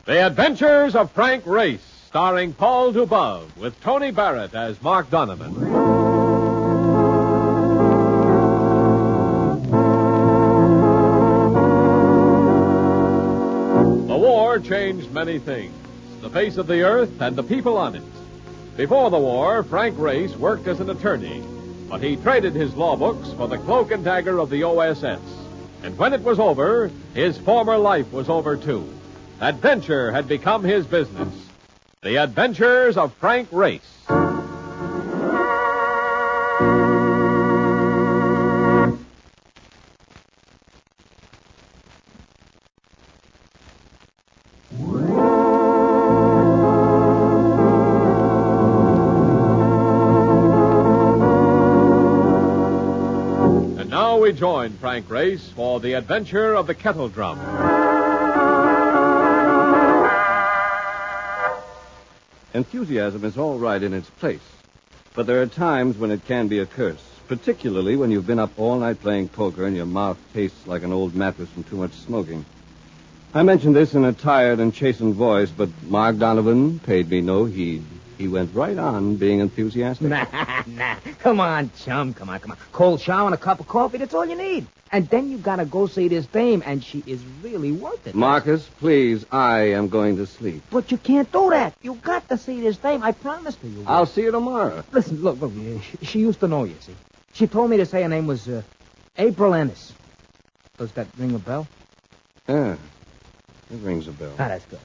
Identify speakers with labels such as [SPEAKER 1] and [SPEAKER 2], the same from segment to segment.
[SPEAKER 1] The Adventures of Frank Race, starring Paul Dubove, with Tony Barrett as Mark Donovan. The war changed many things, the face of the earth and the people on it. Before the war, Frank Race worked as an attorney, but he traded his law books for the cloak-and-dagger of the OSS. And when it was over, his former life was over, too. Adventure had become his business. The Adventures of Frank Race. And now we join Frank Race for the adventure of the Kettle drum.
[SPEAKER 2] Enthusiasm is all right in its place, but there are times when it can be a curse, particularly when you've been up all night playing poker and your mouth tastes like an old mattress from too much smoking. I mentioned this in a tired and chastened voice, but Mark Donovan paid me no heed. He went right on being enthusiastic.
[SPEAKER 3] Nah. Come on, chum. Come on. Cold shower and a cup of coffee, that's all you need. And then you gotta go see this dame, and she is really worth it.
[SPEAKER 2] Marcus, please, I am going to sleep.
[SPEAKER 3] But you can't do that. You got to see this dame. I promised you.
[SPEAKER 2] I'll see you tomorrow.
[SPEAKER 3] Listen, look. She used to know you, see. She told me to say her name was April Ennis. Does that ring a bell?
[SPEAKER 2] Yeah, it rings a bell.
[SPEAKER 3] Ah, that's good.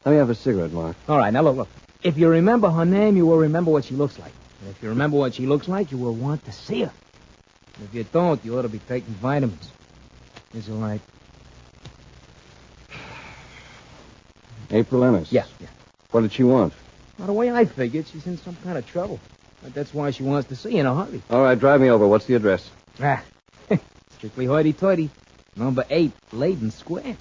[SPEAKER 2] Let me have a cigarette, Mark.
[SPEAKER 3] All right, now look. If you remember her name, you will remember what she looks like. And if you remember what she looks like, you will want to see her. And if you don't, you ought to be taking vitamins. Is it right?
[SPEAKER 2] April Ennis?
[SPEAKER 3] Yeah.
[SPEAKER 2] What did she want?
[SPEAKER 3] Well, the way I figured, she's in some kind of trouble. But that's why she wants to see you in a hurry.
[SPEAKER 2] All right, drive me over. What's the address?
[SPEAKER 3] Strictly hoity-toity. Number 8, Leyden Square.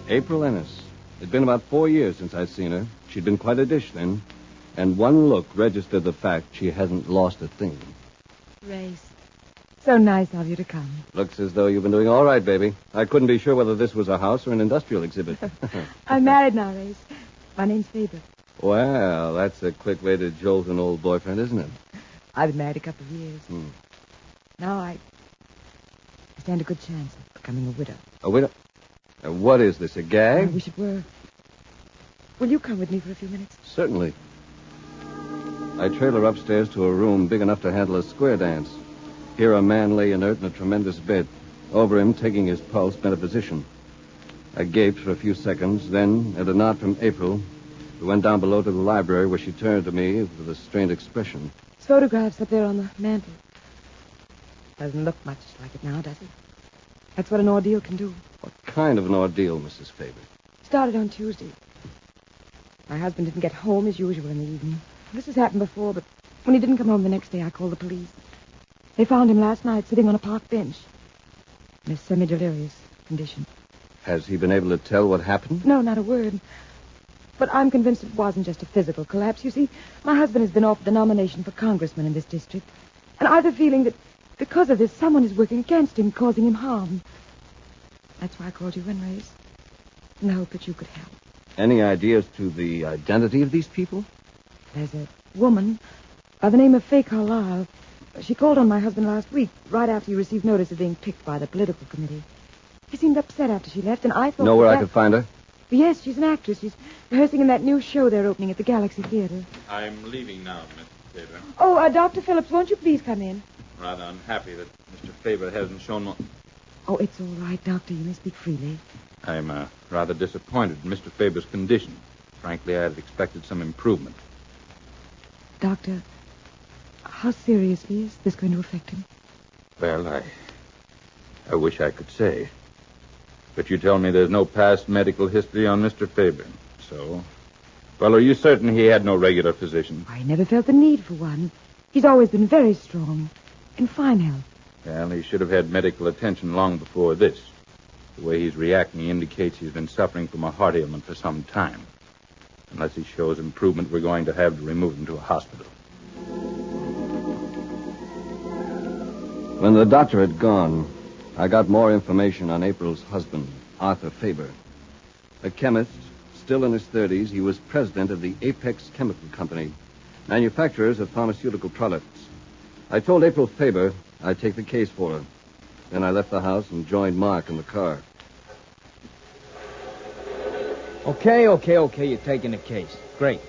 [SPEAKER 2] April Ennis. It'd been about 4 years since I'd seen her. She'd been quite a dish then. And one look registered the fact she hasn't lost a thing.
[SPEAKER 4] Race, so nice of you to come.
[SPEAKER 2] Looks as though you've been doing all right, baby. I couldn't be sure whether this was a house or an industrial exhibit.
[SPEAKER 4] I'm married now, Race. My name's Faber.
[SPEAKER 2] Well, that's a quick way to jolt an old boyfriend, isn't it?
[SPEAKER 4] I've been married a couple of years. Now I stand a good chance of becoming a widow.
[SPEAKER 2] A widow? What is this, a gag?
[SPEAKER 4] I wish it were. Will you come with me for a few minutes?
[SPEAKER 2] Certainly. I trail her upstairs to a room big enough to handle a square dance. Here a man lay inert in a tremendous bed. Over him, taking his pulse, bent a physician. I gaped for a few seconds, then, at a nod from April, we went down below to the library where she turned to me with a strained expression.
[SPEAKER 4] His photograph's up there on the mantel. Doesn't look much like it now, does it? That's what an ordeal can do.
[SPEAKER 2] What kind of an ordeal, Mrs. Faber?
[SPEAKER 4] Started on Tuesday. My husband didn't get home as usual in the evening. This has happened before, but when he didn't come home the next day, I called the police. They found him last night sitting on a park bench in a semi-delirious condition.
[SPEAKER 2] Has he been able to tell what happened?
[SPEAKER 4] No, not a word. But I'm convinced it wasn't just a physical collapse. You see, my husband has been offered the nomination for congressman in this district. And I have a feeling that because of this, someone is working against him, causing him harm. That's why I called you in, Race. In the hope that you could help.
[SPEAKER 2] Any ideas to the identity of these people?
[SPEAKER 4] There's a woman by the name of Faye Carlyle. She called on my husband last week, right after he received notice of being picked by the political committee. He seemed upset after she left, and I thought...
[SPEAKER 2] Know where I could find her?
[SPEAKER 4] Yes, she's an actress. She's rehearsing in that new show they're opening at the Galaxy Theater.
[SPEAKER 5] I'm leaving now, Miss Faber.
[SPEAKER 4] Oh, Dr. Phillips, won't you please come in?
[SPEAKER 5] Rather unhappy that Mr. Faber hasn't shown more...
[SPEAKER 4] Oh, it's all right, Doctor. You may speak freely.
[SPEAKER 5] I'm rather disappointed in Mr. Faber's condition. Frankly, I had expected some improvement.
[SPEAKER 4] Doctor, how seriously is this going to affect him?
[SPEAKER 5] Well, I wish I could say. But you tell me there's no past medical history on Mr. Faber. So, well, are you certain he had no regular physician?
[SPEAKER 4] I never felt the need for one. He's always been very strong, in fine health.
[SPEAKER 5] Well, he should have had medical attention long before this. The way he's reacting indicates he's been suffering from a heart ailment for some time. Unless he shows improvement, we're going to have to remove him to a hospital.
[SPEAKER 2] When the doctor had gone, I got more information on April's husband, Arthur Faber. A chemist, still in his 30s, he was president of the Apex Chemical Company, manufacturers of pharmaceutical products. I told April Faber I'd take the case for her. Then I left the house and joined Mark in the car.
[SPEAKER 3] Okay. You're taking the case. Great.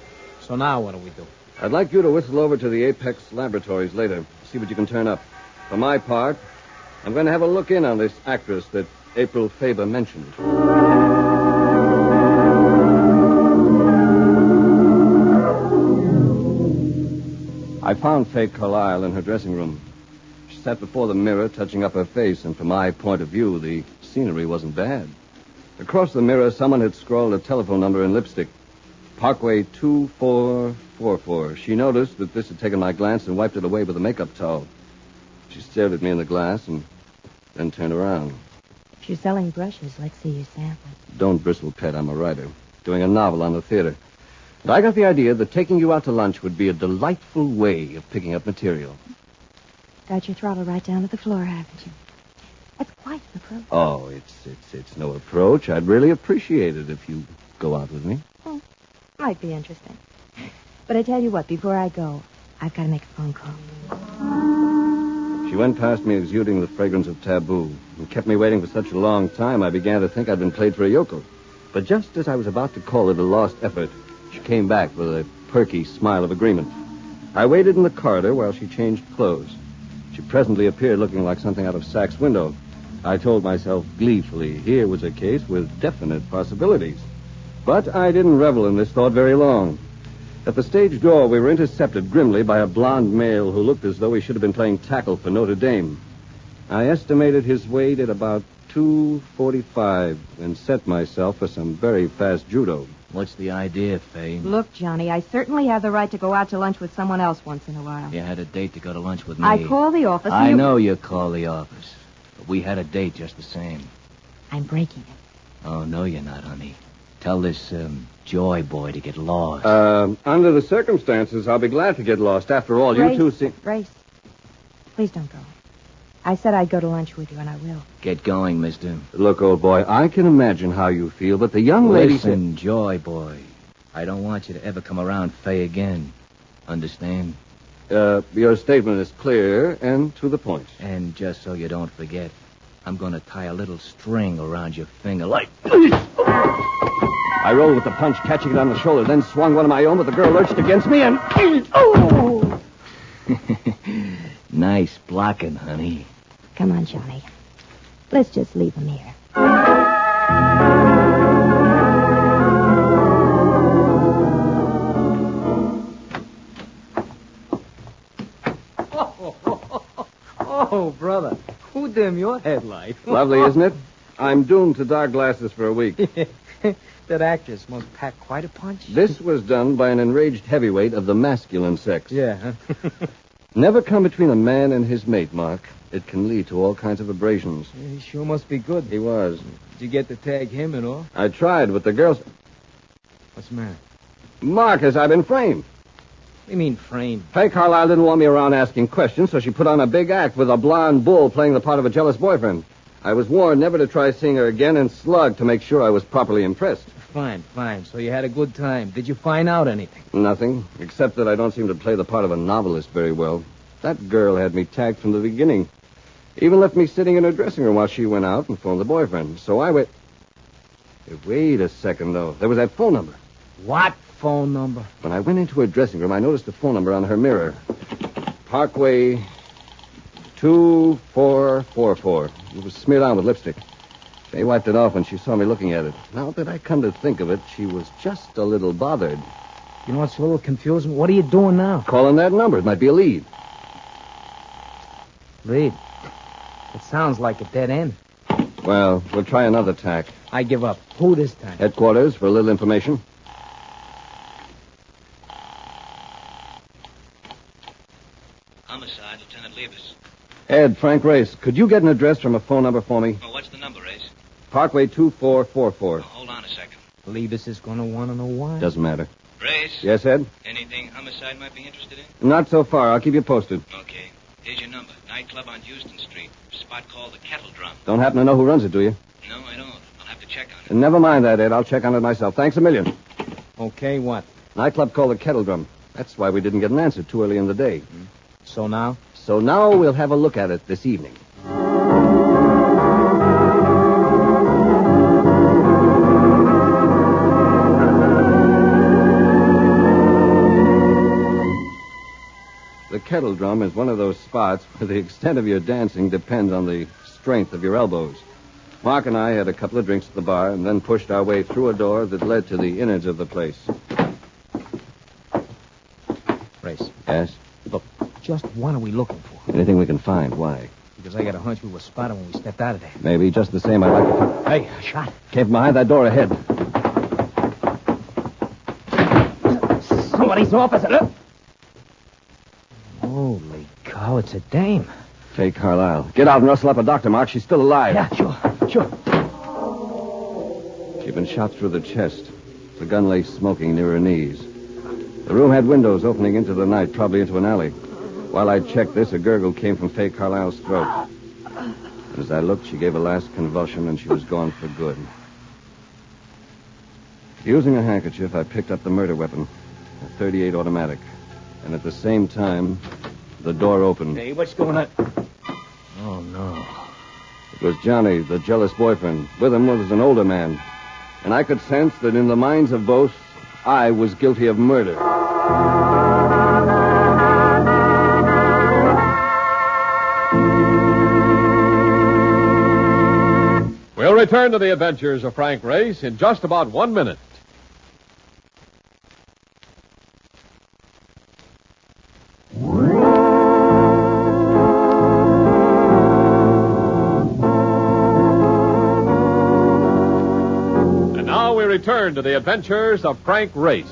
[SPEAKER 3] So now what do we do?
[SPEAKER 2] I'd like you to whistle over to the Apex Laboratories later, see what you can turn up. For my part, I'm going to have a look in on this actress that April Faber mentioned. I found Faye Carlyle in her dressing room. She sat before the mirror, touching up her face, and from my point of view, the scenery wasn't bad. Across the mirror, someone had scrawled a telephone number in lipstick. Parkway 2444. She noticed that this had taken my glance and wiped it away with a makeup towel. She stared at me in the glass and then turned around.
[SPEAKER 6] If you're selling brushes, let's see your sample.
[SPEAKER 2] Don't bristle, pet. I'm a writer, doing a novel on the theater. And I got the idea that taking you out to lunch would be a delightful way of picking up material.
[SPEAKER 6] Got your throttle right down to the floor, haven't you? That's quite an approach.
[SPEAKER 2] Oh, it's no approach. I'd really appreciate it if you go out with me.
[SPEAKER 6] Oh, might be interesting. But I tell you what, before I go, I've got to make a phone call.
[SPEAKER 2] She went past me exuding the fragrance of taboo and kept me waiting for such a long time I began to think I'd been played for a yokel. But just as I was about to call it a lost effort, she came back with a perky smile of agreement. I waited in the corridor while she changed clothes. She presently appeared looking like something out of Sack's window. I told myself gleefully here was a case with definite possibilities. But I didn't revel in this thought very long. At the stage door, we were intercepted grimly by a blond male who looked as though he should have been playing tackle for Notre Dame. I estimated his weight at about 245 and set myself for some very fast judo.
[SPEAKER 3] What's the idea, Faye?
[SPEAKER 6] Look, Johnny, I certainly have the right to go out to lunch with someone else once in a while.
[SPEAKER 3] You had a date to go to lunch with me.
[SPEAKER 6] I called the office.
[SPEAKER 3] I know you call the office. But we had a date just the same.
[SPEAKER 6] I'm breaking it.
[SPEAKER 3] Oh, no, you're not, honey. Tell this, Joy boy to get lost.
[SPEAKER 2] Under the circumstances, I'll be glad to get lost. After all,
[SPEAKER 6] Grace,
[SPEAKER 2] you two seem...
[SPEAKER 6] Grace, please don't go. I said I'd go to lunch with you, and I will.
[SPEAKER 3] Get going, mister.
[SPEAKER 2] Look, old boy, I can imagine how you feel, but the young lady...
[SPEAKER 3] Listen, Joy boy. I don't want you to ever come around Faye again. Understand?
[SPEAKER 2] Your statement is clear and to the point.
[SPEAKER 3] And just so you don't forget, I'm going to tie a little string around your finger like...
[SPEAKER 2] I rolled with the punch, catching it on the shoulder, then swung one of my own, but the girl lurched against me and... Oh!
[SPEAKER 3] Nice blocking, honey.
[SPEAKER 6] Come on, Johnny. Let's just leave him here.
[SPEAKER 3] Oh, brother. Who dim your headlight?
[SPEAKER 2] Lovely, isn't it? I'm doomed to dark glasses for a week.
[SPEAKER 3] That actress must pack quite a punch.
[SPEAKER 2] This was done by an enraged heavyweight of the masculine sex.
[SPEAKER 3] Yeah.
[SPEAKER 2] Never come between a man and his mate, Mark. It can lead to all kinds of abrasions.
[SPEAKER 3] Yeah, he sure must be good.
[SPEAKER 2] He was.
[SPEAKER 3] Did you get to tag him and all?
[SPEAKER 2] I tried, but the girls...
[SPEAKER 3] What's the matter?
[SPEAKER 2] Marcus, I've been framed.
[SPEAKER 3] What do you mean, framed?
[SPEAKER 2] Faye Carlyle didn't want me around asking questions, so she put on a big act with a blonde bull playing the part of a jealous boyfriend. I was warned never to try seeing her again and slugged to make sure I was properly impressed.
[SPEAKER 3] Fine. So you had a good time. Did you find out anything?
[SPEAKER 2] Nothing, except that I don't seem to play the part of a novelist very well. That girl had me tagged from the beginning. Even left me sitting in her dressing room while she went out and phoned the boyfriend. So I wait. Hey, wait a second, though. There was that phone number.
[SPEAKER 3] What phone number?
[SPEAKER 2] When I went into her dressing room, I noticed the phone number on her mirror. Parkway 2444. It was smeared on with lipstick. They wiped it off when she saw me looking at it. Now that I come to think of it, she was just a little bothered.
[SPEAKER 3] You know what's a little confusing? What are you doing now?
[SPEAKER 2] Calling that number. It might be a lead.
[SPEAKER 3] Lead? It sounds like a dead end.
[SPEAKER 2] Well, we'll try another tack.
[SPEAKER 3] I give up. Who this time?
[SPEAKER 2] Headquarters for a little information.
[SPEAKER 7] Homicide, Lieutenant Levis.
[SPEAKER 2] Ed, Frank Race, could you get an address from a phone number for me?
[SPEAKER 7] Oh, what's the number, Race?
[SPEAKER 2] Parkway 2444.
[SPEAKER 7] Oh, hold on a second.
[SPEAKER 3] Levis is going to want to know why.
[SPEAKER 2] Doesn't matter.
[SPEAKER 7] Race?
[SPEAKER 2] Yes, Ed?
[SPEAKER 7] Anything homicide might be interested in?
[SPEAKER 2] Not so far. I'll keep you posted.
[SPEAKER 7] Okay. Here's your number. Nightclub on Houston spot called the Kettle Drum.
[SPEAKER 2] Don't happen to know who runs it, do you?
[SPEAKER 7] No, I don't. I'll have to check on it.
[SPEAKER 2] Never mind that, Ed. I'll check on it myself. Thanks a million.
[SPEAKER 3] Okay, what?
[SPEAKER 2] Nightclub called the Kettle Drum. That's why we didn't get an answer too early in the day.
[SPEAKER 3] So now?
[SPEAKER 2] So now we'll have a look at it this evening. The Kettle Drum is one of those spots where the extent of your dancing depends on the strength of your elbows. Mark and I had a couple of drinks at the bar and then pushed our way through a door that led to the innards of the place.
[SPEAKER 3] Race.
[SPEAKER 2] Yes?
[SPEAKER 3] Look, just what are we looking for?
[SPEAKER 2] Anything we can find. Why?
[SPEAKER 3] Because I got a hunch we were spotted when we stepped out of there.
[SPEAKER 2] Maybe. Just the same, I'd like to find...
[SPEAKER 3] Hey, a shot.
[SPEAKER 2] Came from behind that door ahead.
[SPEAKER 3] Somebody's officer. Look. Holy cow, it's a dame.
[SPEAKER 2] Faye Carlisle. Get out and rustle up a doctor, Mark. She's still alive.
[SPEAKER 3] Yeah, sure.
[SPEAKER 2] She'd been shot through the chest. The gun lay smoking near her knees. The room had windows opening into the night, probably into an alley. While I checked this, a gurgle came from Faye Carlisle's throat. And as I looked, she gave a last convulsion, and she was gone for good. Using a handkerchief, I picked up the murder weapon, a .38 automatic. And at the same time, the door opened.
[SPEAKER 3] Hey, what's going on? Oh, no.
[SPEAKER 2] It was Johnny, the jealous boyfriend. With him was an older man. And I could sense that in the minds of both, I was guilty of murder.
[SPEAKER 1] We'll return to the adventures of Frank Race in just about 1 minute. And now we return to the adventures of Frank Race.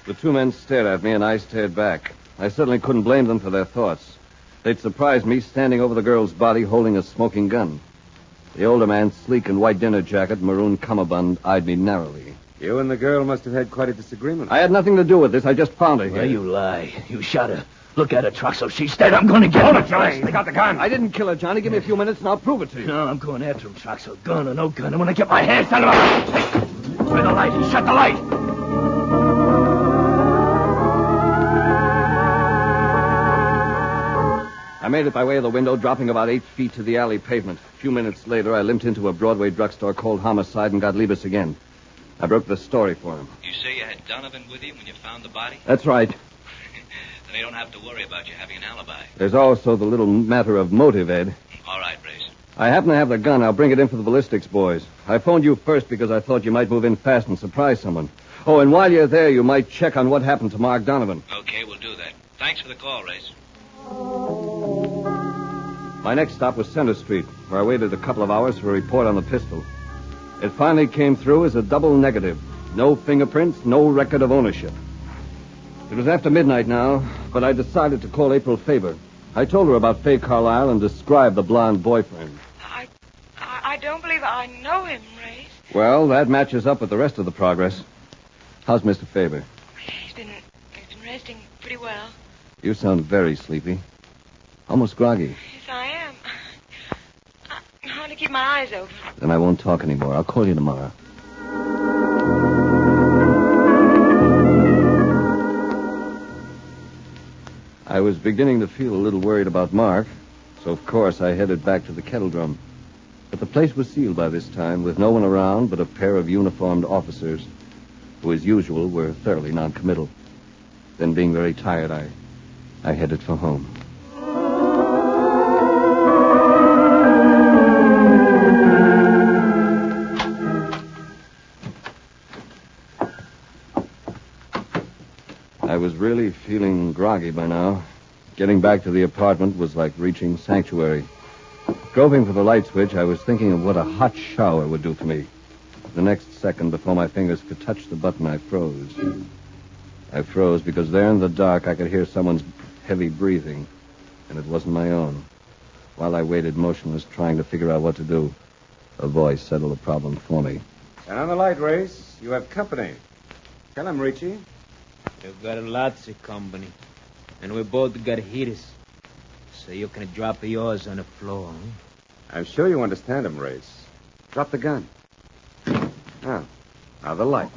[SPEAKER 2] The two men stared at me, and I stared back. I certainly couldn't blame them for their thoughts. They'd surprised me standing over the girl's body holding a smoking gun. The older man, sleek in white dinner jacket, maroon cummerbund, eyed me narrowly.
[SPEAKER 8] You and the girl must have had quite a disagreement.
[SPEAKER 2] I had nothing to do with this. I just found her here.
[SPEAKER 3] Well, you lie. You shot her. Look at her, Troxel. She's dead. I'm going to get her.
[SPEAKER 2] Johnny. Stick out the gun. I didn't kill her, Johnny. Give me a few minutes, and I'll prove it to you.
[SPEAKER 3] No, I'm going after him, Troxel. Gun or no gun. I'm going to get my hands on him. Hey, where's the light? He shut the light.
[SPEAKER 2] I made it by way of the window, dropping about 8 feet to the alley pavement. A few minutes later, I limped into a Broadway drugstore called Homicide and got Liebes again. I broke the story for him.
[SPEAKER 7] You say you had Donovan with you when you found the body?
[SPEAKER 2] That's right.
[SPEAKER 7] Then you don't have to worry about you having an alibi.
[SPEAKER 2] There's also the little matter of motive, Ed.
[SPEAKER 7] All right, Race.
[SPEAKER 2] I happen to have the gun. I'll bring it in for the ballistics boys. I phoned you first because I thought you might move in fast and surprise someone. Oh, and while you're there, you might check on what happened to Mark Donovan.
[SPEAKER 7] Okay, we'll do that. Thanks for the call, Race.
[SPEAKER 2] My next stop was Center Street, where I waited a couple of hours for a report on the pistol. It finally came through as a double negative. No fingerprints, no record of ownership. It was after midnight now, but I decided to call April Faber. I told her about Faye Carlisle and described the blonde boyfriend.
[SPEAKER 4] I don't believe I know him, Race.
[SPEAKER 2] Well, that matches up with the rest of the progress. How's Mr. Faber?
[SPEAKER 4] He's been resting pretty well.
[SPEAKER 2] You sound very sleepy. Almost groggy.
[SPEAKER 4] Yes, I am. I want to keep my eyes open.
[SPEAKER 2] Then I won't talk anymore. I'll call you tomorrow. I was beginning to feel a little worried about Mark, so of course I headed back to the Kettle Drum. But the place was sealed by this time, with no one around but a pair of uniformed officers, who, as usual, were thoroughly noncommittal. Then, being very tired, I headed for home. I was really feeling groggy by now. Getting back to the apartment was like reaching sanctuary. Groping for the light switch, I was thinking of what a hot shower would do for me. The next second, before my fingers could touch the button, I froze. I froze because there in the dark I could hear someone's heavy breathing, and it wasn't my own. While I waited motionless, trying to figure out what to do, a voice settled the problem for me.
[SPEAKER 8] And on the light, Race, you have company. Tell him, Richie.
[SPEAKER 3] You've got lots of company. And we both got heaters. So you can drop yours on the floor, huh?
[SPEAKER 8] I'm sure you understand him, Race. Drop the gun. Now the light.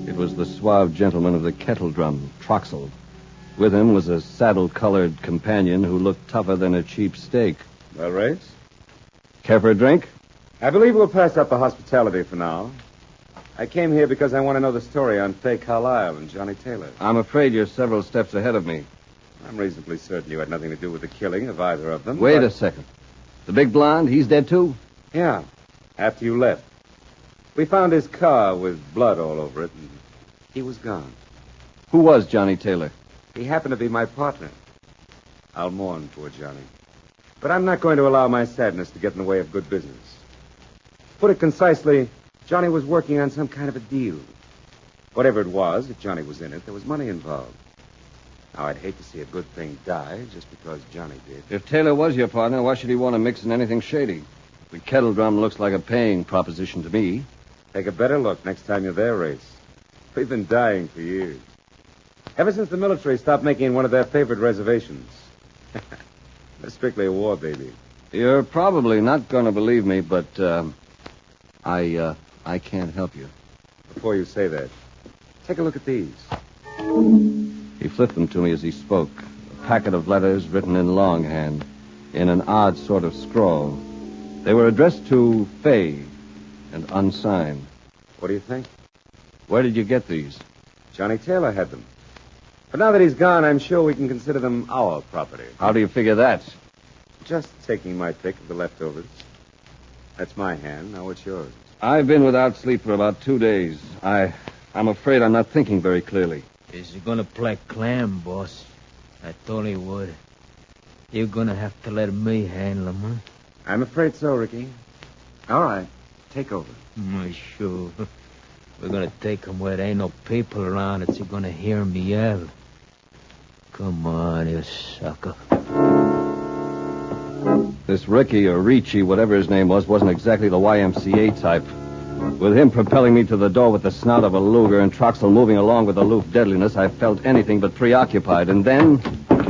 [SPEAKER 2] It was the suave gentleman of the kettle drum, Troxel. With him was a saddle-colored companion who looked tougher than a cheap steak.
[SPEAKER 8] Well, Race?
[SPEAKER 2] Care for a drink?
[SPEAKER 8] I believe we'll pass up the hospitality for now. I came here because I want to know the story on Fay Carlisle and Johnny Taylor.
[SPEAKER 2] I'm afraid you're several steps ahead of me.
[SPEAKER 8] I'm reasonably certain you had nothing to do with the killing of either of them.
[SPEAKER 2] Wait a second. The big blonde, he's dead too?
[SPEAKER 8] Yeah, after you left. We found his car with blood all over it, and he was gone.
[SPEAKER 2] Who was Johnny Taylor?
[SPEAKER 8] He happened to be my partner. I'll mourn poor Johnny. But I'm not going to allow my sadness to get in the way of good business. To put it concisely, Johnny was working on some kind of a deal. Whatever it was, if Johnny was in it, there was money involved. Now, I'd hate to see a good thing die just because Johnny did.
[SPEAKER 2] If Taylor was your partner, why should he want to mix in anything shady? The kettle drum looks like a paying proposition to me.
[SPEAKER 8] Take a better look next time you're there, Race. We've been dying for years. Ever since the military stopped making one of their favorite reservations. They're strictly a war baby.
[SPEAKER 2] You're probably not going to believe me, but I can't help you.
[SPEAKER 8] Before you say that, take a look at these.
[SPEAKER 2] He flipped them to me as he spoke. A packet of letters written in longhand, in an odd sort of scrawl. They were addressed to Fay and unsigned.
[SPEAKER 8] What do you think?
[SPEAKER 2] Where did you get these?
[SPEAKER 8] Johnny Taylor had them. But now that he's gone, I'm sure we can consider them our property.
[SPEAKER 2] How do you figure that?
[SPEAKER 8] Just taking my pick of the leftovers. That's my hand. Now what's yours?
[SPEAKER 2] I've been without sleep for about 2 days. I'm afraid I'm not thinking very clearly.
[SPEAKER 3] Is he gonna play clam, boss? I thought he would. You're gonna have to let me handle him, huh?
[SPEAKER 8] I'm afraid so, Ricky. All right. Take over.
[SPEAKER 3] Sure. We're gonna take him where there ain't no people around that's gonna hear me yell. Come on, you sucker.
[SPEAKER 2] This Ricky or Ricci, whatever his name was, wasn't exactly the YMCA type. With him propelling me to the door with the snout of a Luger and Troxel moving along with aloof deadliness, I felt anything but preoccupied. And then...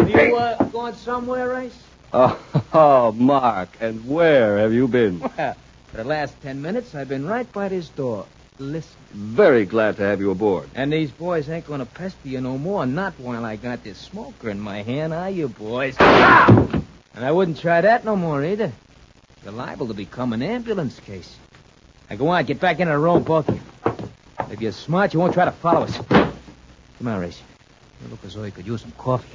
[SPEAKER 3] You, going somewhere, Race?
[SPEAKER 2] Oh, Mark, and where have you been?
[SPEAKER 3] Well, for the last 10 minutes, I've been right by this door. Listen.
[SPEAKER 2] Very glad to have you aboard.
[SPEAKER 3] And these boys ain't gonna pester you no more, not while I got this smoker in my hand, are you, boys? Ah! And I wouldn't try that no more, either. You're liable to become an ambulance case. Now, go on, get back in the room, both of you. If you're smart, you won't try to follow us. Come on, Race. You look as though you could use some coffee.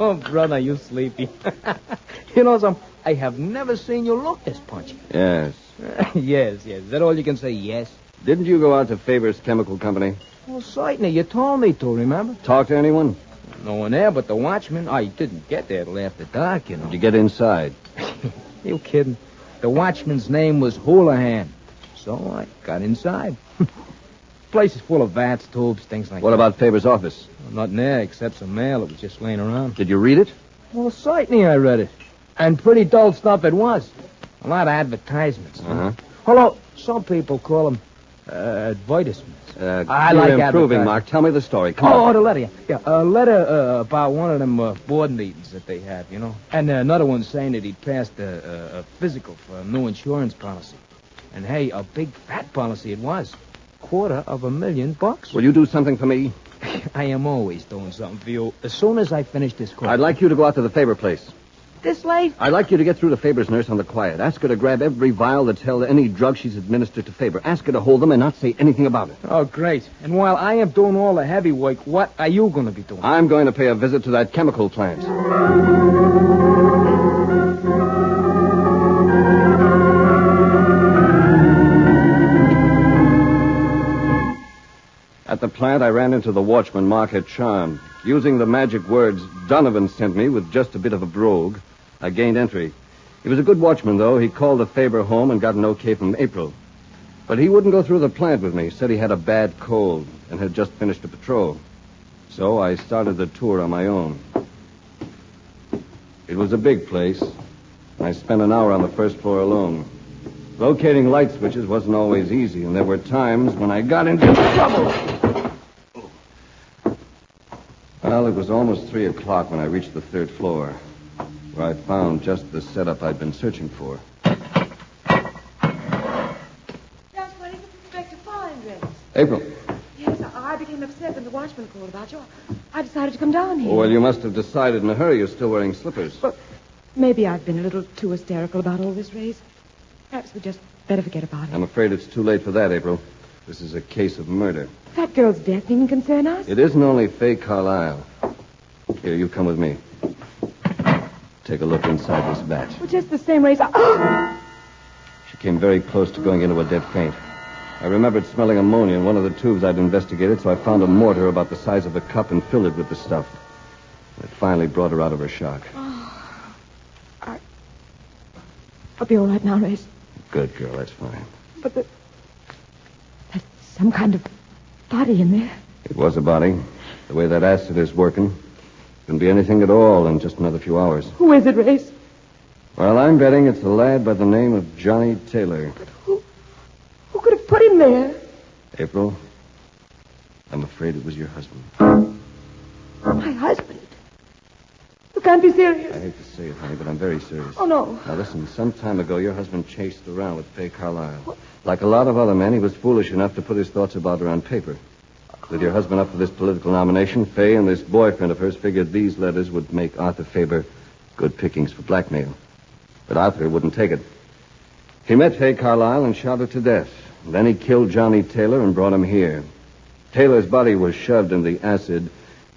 [SPEAKER 3] Oh, brother, you sleepy. You know, I have never seen you look this punchy.
[SPEAKER 2] Yes.
[SPEAKER 3] Yes. Is that all you can say, yes?
[SPEAKER 2] Didn't you go out to Faber's Chemical Company?
[SPEAKER 3] Well, certainly. You told me to, remember?
[SPEAKER 2] Talk to anyone?
[SPEAKER 3] No one there but the watchman. I didn't get there till after dark, you know.
[SPEAKER 2] Did you get inside?
[SPEAKER 3] You kidding? The watchman's name was Houlihan. So I got inside. Place is full of vats, tubes, things like
[SPEAKER 2] What
[SPEAKER 3] that.
[SPEAKER 2] about Faber's office?
[SPEAKER 3] Well, nothing there except some mail that was just laying around.
[SPEAKER 2] Did you read it?
[SPEAKER 3] Well, certainly I read it. And pretty dull stuff it was. A lot of advertisements.
[SPEAKER 2] Uh-huh.
[SPEAKER 3] Although some people call them advertisements. I
[SPEAKER 2] you're
[SPEAKER 3] like
[SPEAKER 2] improving,
[SPEAKER 3] advertising.
[SPEAKER 2] Mark. Tell me the story. Come on.
[SPEAKER 3] Oh, the letter. Yeah, a letter about one of them board meetings that they had, you know. And another one saying that he passed a physical for a new insurance policy. And, hey, a big fat policy it was. $250,000.
[SPEAKER 2] Will you do something for me?
[SPEAKER 3] I am always doing something for you. As soon as I finish this course.
[SPEAKER 2] I'd like you to go out to the Faber place.
[SPEAKER 3] This late?
[SPEAKER 2] I'd like you to get through to Faber's nurse on the quiet. Ask her to grab every vial that's held any drug she's administered to Faber. Ask her to hold them and not say anything about it.
[SPEAKER 3] Oh, great. And while I am doing all the heavy work, what are you going to be doing?
[SPEAKER 2] I'm going to pay a visit to that chemical plant. At the plant, I ran into the watchman Mark had charmed. Using the magic words Donovan sent me with just a bit of a brogue, I gained entry. He was a good watchman, though. He called the Faber home and got an okay from April. But he wouldn't go through the plant with me. Said he had a bad cold and had just finished a patrol. So I started the tour on my own. It was a big place. I spent an hour on the first floor alone. Locating light switches wasn't always easy, and there were times when I got into trouble. Well, it was almost 3 o'clock when I reached the third floor, where I found just the setup I'd been searching for.
[SPEAKER 4] Just what did you expect to find, Rex?
[SPEAKER 2] April.
[SPEAKER 4] Yes, I became upset when the watchman called about you. I decided to come down here.
[SPEAKER 2] Oh, well, you must have decided in a hurry. You're still wearing slippers.
[SPEAKER 4] Well, maybe I've been a little too hysterical about all this, Race. Perhaps we just better forget about it.
[SPEAKER 2] I'm afraid it's too late for that, April. This is a case of murder.
[SPEAKER 4] That girl's death needn't concern us.
[SPEAKER 2] It isn't only Faye Carlisle. Here, you come with me. Take a look inside this batch.
[SPEAKER 4] Well, just the same, Race.
[SPEAKER 2] She came very close to going into a dead faint. I remembered smelling ammonia in one of the tubes I'd investigated, so I found a mortar about the size of a cup and filled it with the stuff. It finally brought her out of her shock.
[SPEAKER 4] I'll be all right now, Race.
[SPEAKER 2] Good girl, that's fine.
[SPEAKER 4] But there's some kind of body in there.
[SPEAKER 2] It was a body. The way that acid is working, couldn't be anything at all in just another few hours.
[SPEAKER 4] Who is it, Race?
[SPEAKER 2] Well, I'm betting it's a lad by the name of Johnny Taylor.
[SPEAKER 4] But who could have put him there?
[SPEAKER 2] April, I'm afraid it was your husband.
[SPEAKER 4] My husband? You can't be serious.
[SPEAKER 2] I hate to say it, honey, but I'm very serious.
[SPEAKER 4] Oh, no.
[SPEAKER 2] Now, listen, some time ago, your husband chased around with Faye Carlisle. What? Like a lot of other men, he was foolish enough to put his thoughts about her on paper. With your husband up for this political nomination, Faye and this boyfriend of hers figured these letters would make Arthur Faber good pickings for blackmail. But Arthur wouldn't take it. He met Faye Carlisle and shot her to death. Then he killed Johnny Taylor and brought him here. Taylor's body was shoved in the acid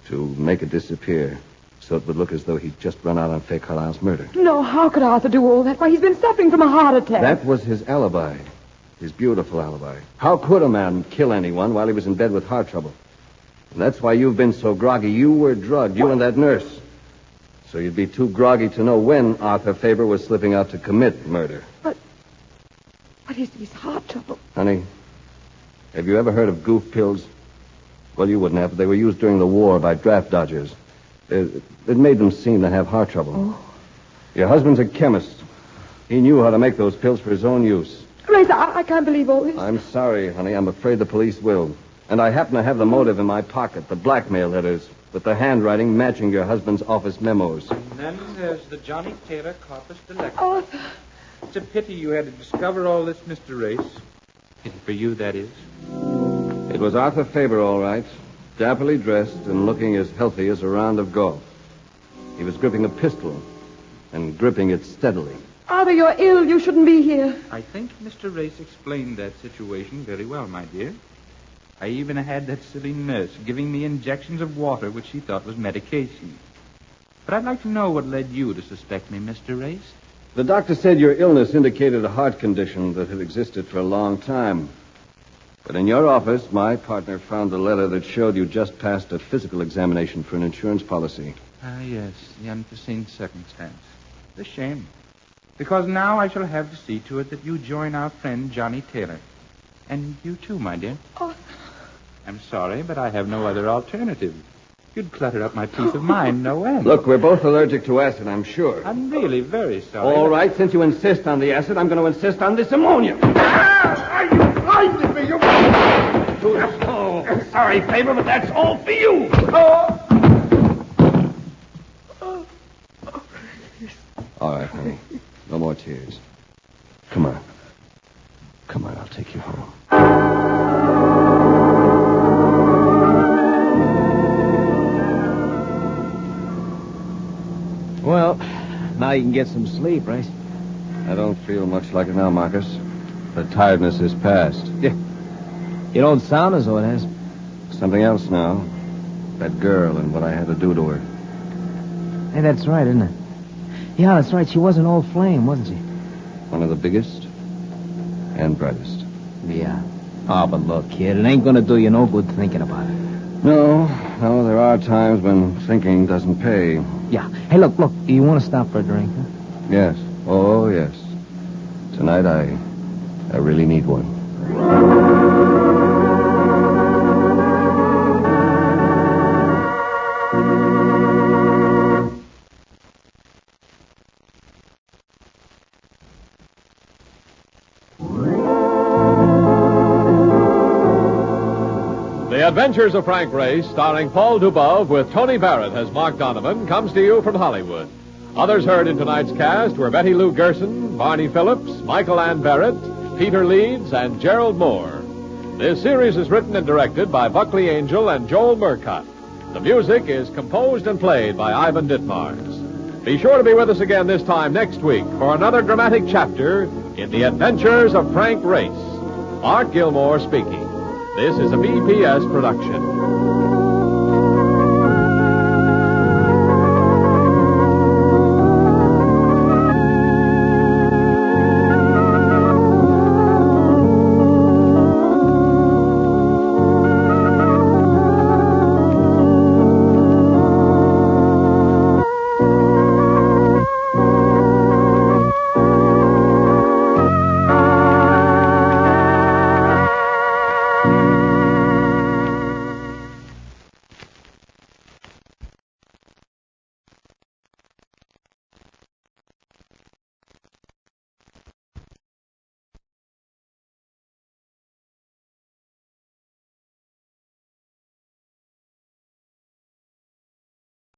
[SPEAKER 2] to make it disappear, so it would look as though he'd just run out on Faye Carlisle's murder.
[SPEAKER 4] No, how could Arthur do all that? Why, he's been suffering from a heart attack.
[SPEAKER 2] That was his alibi. His beautiful alibi. How could a man kill anyone while he was in bed with heart trouble? And that's why you've been so groggy. You were drugged, you and that nurse. So you'd be too groggy to know when Arthur Faber was slipping out to commit murder.
[SPEAKER 4] But he's heart trouble.
[SPEAKER 2] Honey, have you ever heard of goof pills? Well, you wouldn't have, but they were used during the war by draft dodgers. It made them seem to have heart trouble.
[SPEAKER 4] Oh.
[SPEAKER 2] Your husband's a chemist. He knew how to make those pills for his own use.
[SPEAKER 4] Race, I can't believe all this.
[SPEAKER 2] I'm sorry, honey. I'm afraid the police will. And I happen to have the motive in my pocket, the blackmail letters, with the handwriting matching your husband's office memos.
[SPEAKER 9] And then there's the Johnny Taylor corpus delicti.
[SPEAKER 4] Arthur.
[SPEAKER 9] It's a pity you had to discover all this, Mr. Race. Pity for you, that is.
[SPEAKER 2] It was Arthur Faber, all right. Dapperly dressed and looking as healthy as a round of golf. He was gripping a pistol and gripping it steadily.
[SPEAKER 4] Arthur, you're ill. You shouldn't be here.
[SPEAKER 9] I think Mr. Race explained that situation very well, my dear. I even had that silly nurse giving me injections of water, which she thought was medication. But I'd like to know what led you to suspect me, Mr. Race.
[SPEAKER 2] The doctor said your illness indicated a heart condition that had existed for a long time. But in your office, my partner found a letter that showed you just passed a physical examination for an insurance policy.
[SPEAKER 9] Ah, yes, the unforeseen circumstance. It's a shame. Because now I shall have to see to it that you join our friend Johnny Taylor. And you too, my dear.
[SPEAKER 4] Oh.
[SPEAKER 9] I'm sorry, but I have no other alternative. You'd clutter up my peace of mind, no end.
[SPEAKER 2] Look, we're both allergic to acid, I'm sure.
[SPEAKER 9] I'm really very sorry.
[SPEAKER 2] All right, since you insist on the acid, I'm going to insist on this ammonia.
[SPEAKER 10] Are you blinded me? You...
[SPEAKER 2] Oh, I'm sorry, Faber, but that's all for you. All right, honey. No more tears. Come on. Come on, I'll take you home.
[SPEAKER 3] Well, now you can get some sleep, right?
[SPEAKER 2] I don't feel much like it now, Marcus. The tiredness is past.
[SPEAKER 3] Yeah. You don't sound as though it has.
[SPEAKER 2] Something else now. That girl and what I had to do to her.
[SPEAKER 3] Hey, that's right, isn't it? Yeah, that's right. She was an old flame, wasn't she?
[SPEAKER 2] One of the biggest and brightest.
[SPEAKER 3] Yeah. Oh, but look, kid, it ain't gonna do you no good thinking about it.
[SPEAKER 2] No, there are times when thinking doesn't pay.
[SPEAKER 3] Yeah. Hey, look, you want to stop for a drink, huh?
[SPEAKER 2] Yes. Oh, yes. Tonight I really need one.
[SPEAKER 1] The Adventures of Frank Race, starring Paul Dubov with Tony Barrett as Mark Donovan, comes to you from Hollywood. Others heard in tonight's cast were Betty Lou Gerson, Barney Phillips, Michael Ann Barrett, Peter Leeds, and Gerald Moore. This series is written and directed by Buckley Angel and Joel Murcott. The music is composed and played by Ivan Ditmars. Be sure to be with us again this time next week for another dramatic chapter in The Adventures of Frank Race. Art Gilmore speaking. This is a BPS production.